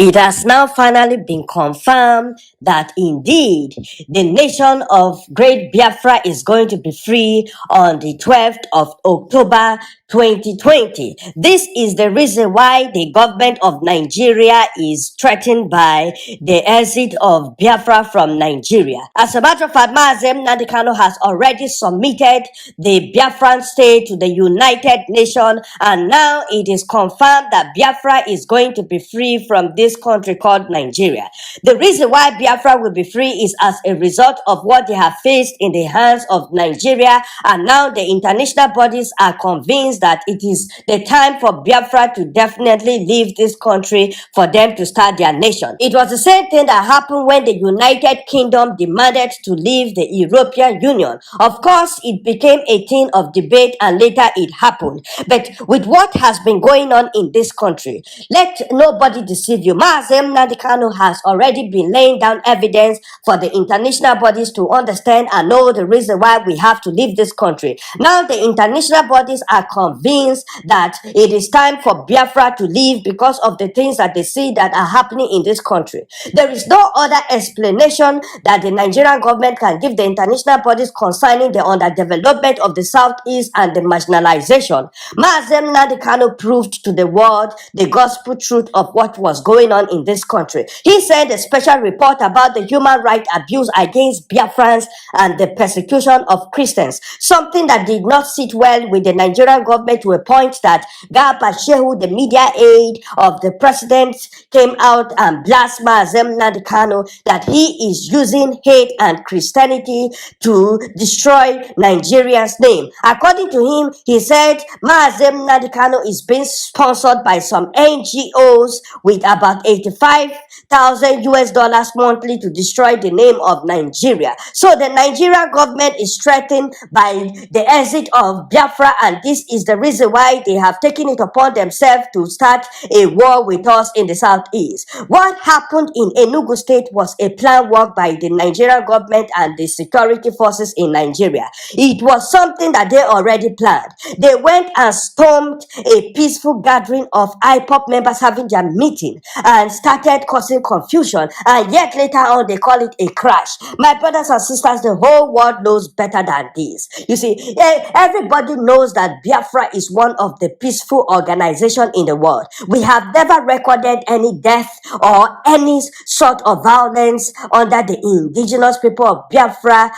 It has now finally been confirmed that indeed the nation of Great Biafra is going to be free on the 12th of October 2020. This is the reason why the government of Nigeria is threatened by the exit of Biafra from Nigeria. As a matter of fact, Nnnadi has already submitted the Biafran state to the United Nations, and now it is confirmed that Biafra is going to be free from this country called Nigeria. The reason why Biafra will be free is as a result of what they have faced in the hands of Nigeria, and now the international bodies are convinced that it is the time for Biafra to definitely leave this country for them to start their nation. It was the same thing that happened when the United Kingdom demanded to leave the European Union. Of course, it became a thing of debate and later it happened. But with what has been going on in this country, let nobody deceive you. Nnnadi has already been laying down evidence for the international bodies to understand and know the reason why we have to leave this country. Now the international bodies are convinced that it is time for Biafra to leave because of the things that they see that are happening in this country. There is no other explanation that the Nigerian government can give the international bodies concerning the underdevelopment of the southeast and the marginalization. Nnnadi proved to the world the gospel truth of what was going on in this country. He sent a special report about the human rights abuse against Biafrans and the persecution of Christians, something that did not sit well with the Nigerian government to a point that Garba Shehu, the media aide of the president, came out and blasted Nnnadi that he is using hate and Christianity to destroy Nigeria's name. According to him, he said Nnnadi is being sponsored by some NGOs with about 85,000 US dollars monthly to destroy the name of Nigeria. So the Nigerian government is threatened by the exit of Biafra, and this is the reason why they have taken it upon themselves to start a war with us in the southeast. What happened in Enugu State was a planned work by the Nigerian government and the security forces in Nigeria. It was something that they already planned. They went and stormed a peaceful gathering of IPOP members having their meeting and started causing confusion, and yet later on they call it a crash. My brothers and sisters, the whole world knows better than this. You see, everybody knows that Biafra is one of the peaceful organizations in the world. We have never recorded any death or any sort of violence under the indigenous people of Biafra,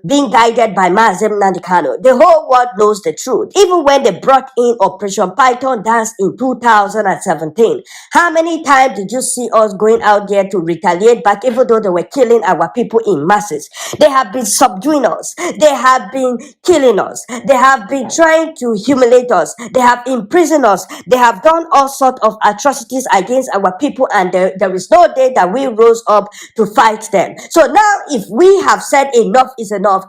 being guided by Nnnadi. The whole world knows the truth. Even when they brought in Operation Python dance in 2017, how many times did you see us going out there to retaliate back, even though they were killing our people in masses? They have been subduing us. They have been killing us. They have been trying to humiliate us. They have imprisoned us. They have done all sorts of atrocities against our people, and there is no day that we rose up to fight them. So now, if we have said enough is enough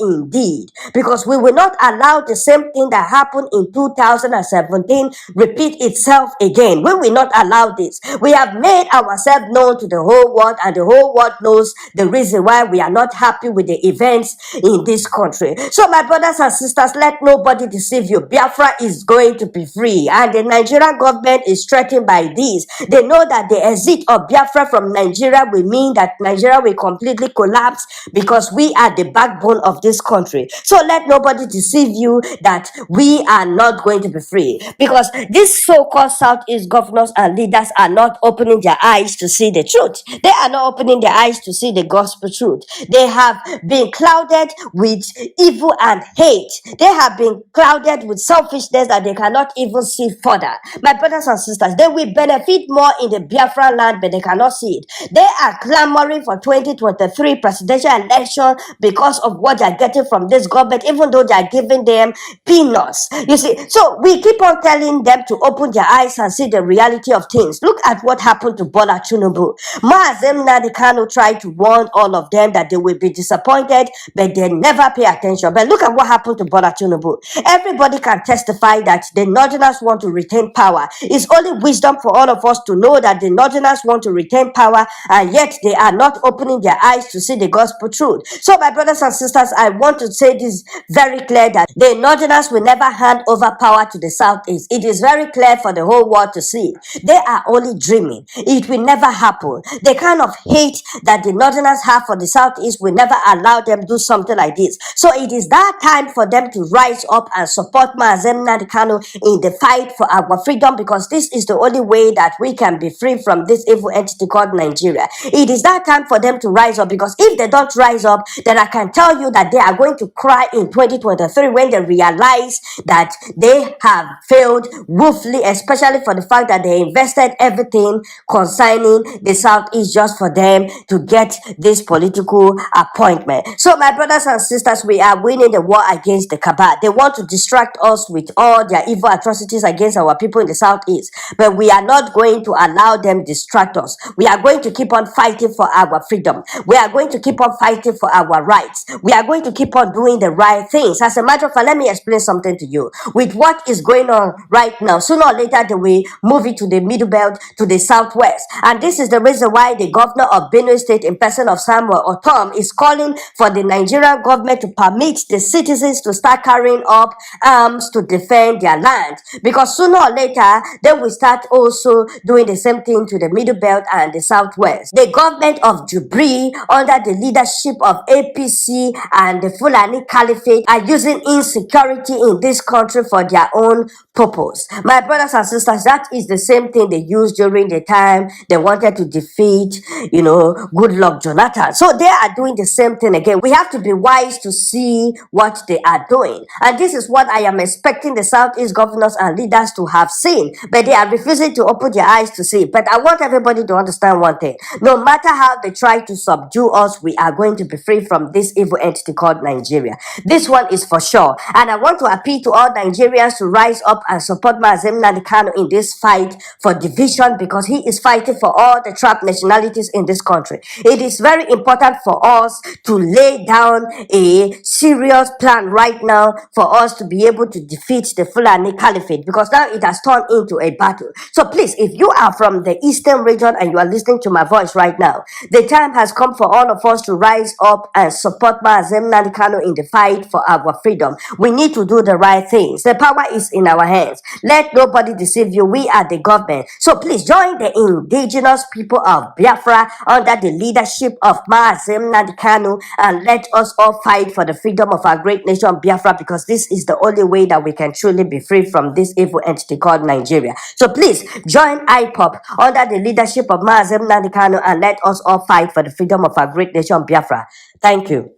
indeed, because we will not allow the same thing that happened in 2017 repeat itself again. We will not allow this. We have made ourselves known to the whole world, and the whole world knows the reason why we are not happy with the events in this country. So my brothers and sisters, let nobody deceive you. Biafra is going to be free, and the Nigerian government is threatened by this. They know that the exit of Biafra from Nigeria will mean that Nigeria will completely collapse because we are the backbone of this country. So let nobody deceive you that we are not going to be free, because these so-called Southeast governors and leaders are not opening their eyes to see the truth. They are not opening their eyes to see the gospel truth. They have been clouded with evil and hate. They have been clouded with selfishness that they cannot even see further. My brothers and sisters, they will benefit more in the Biafra land, but they cannot see it. They are clamoring for 2023 presidential election because of what they are getting from this government, even though they are giving them peanuts. You see, so we keep on telling them to open their eyes and see the reality of things. Look at what happened to Bola Tinubu. Nnnadi tried to warn all of them that they will be disappointed, but they never pay attention. But look at what happened to Bola Tinubu. Everybody can testify that the Northerners want to retain power. It's only wisdom for all of us to know that the Northerners want to retain power, and yet they are not opening their eyes to see the gospel truth. So, my brothers and sisters, I want to say this very clear that the Northerners will never hand over power to the Southeast. It is very clear for the whole world to see. They are only dreaming. It will never happen. The kind of hate that the Northerners have for the Southeast will never allow them do something like this. So it is that time for them to rise up and support Nnnadi Kanu in the fight for our freedom, because this is the only way that we can be free from this evil entity called Nigeria. It is that time for them to rise up, because if they don't rise up, then I can tell you that they are going to cry in 2023 when they realize that they have failed woefully, especially for the fact that they invested everything concerning the Southeast just for them to get this political appointment. So, my brothers and sisters, we are winning the war against the cabal. They want to distract us with all their evil atrocities against our people in the Southeast, but we are not going to allow them distract us. We are going to keep on fighting for our freedom. We are going to keep on fighting for our rights. We are going to keep on doing the right things. As a matter of fact, let me explain something to you. With what is going on right now, sooner or later they will move it to the middle belt, to the southwest. And this is the reason why the governor of Benue State, in person of Samuel Otom, is calling for the Nigerian government to permit the citizens to start carrying up arms to defend their land. Because sooner or later, they will start also doing the same thing to the middle belt and the southwest. The government of Jubilee, under the leadership of APC and the Fulani Caliphate, are using insecurity in this country for their own purpose. My brothers and sisters, that is the same thing they used during the time they wanted to defeat, good luck Jonathan. So they are doing the same thing again. We have to be wise to see what they are doing. And this is what I am expecting the Southeast governors and leaders to have seen, but they are refusing to open their eyes to see. But I want everybody to understand one thing. No matter how they try to subdue us, we are going to be free from this evil entity called Nigeria. This one is for sure. And I want to appeal to all Nigerians to rise up and support Nnnadi Kanu in this fight for division, because he is fighting for all the trapped nationalities in this country. It is very important for us to lay down a serious plan right now for us to be able to defeat the Fulani Caliphate, because now it has turned into a battle. So please, if you are from the eastern region and you are listening to my voice right now, the time has come for all of us to rise up and support Nnnadi Kanu in the fight for our freedom. We need to do the right things. The power is in our hands. Let nobody deceive you. We are the government. So please join the indigenous people of Biafra under the leadership of Nnnadi Kanu, and let us all fight for the freedom of our great nation Biafra, because this is the only way that we can truly be free from this evil entity called Nigeria. So please join IPOP under the leadership of Nnnadi Kanu, and let us all fight for the freedom of our great nation Biafra. Thank you.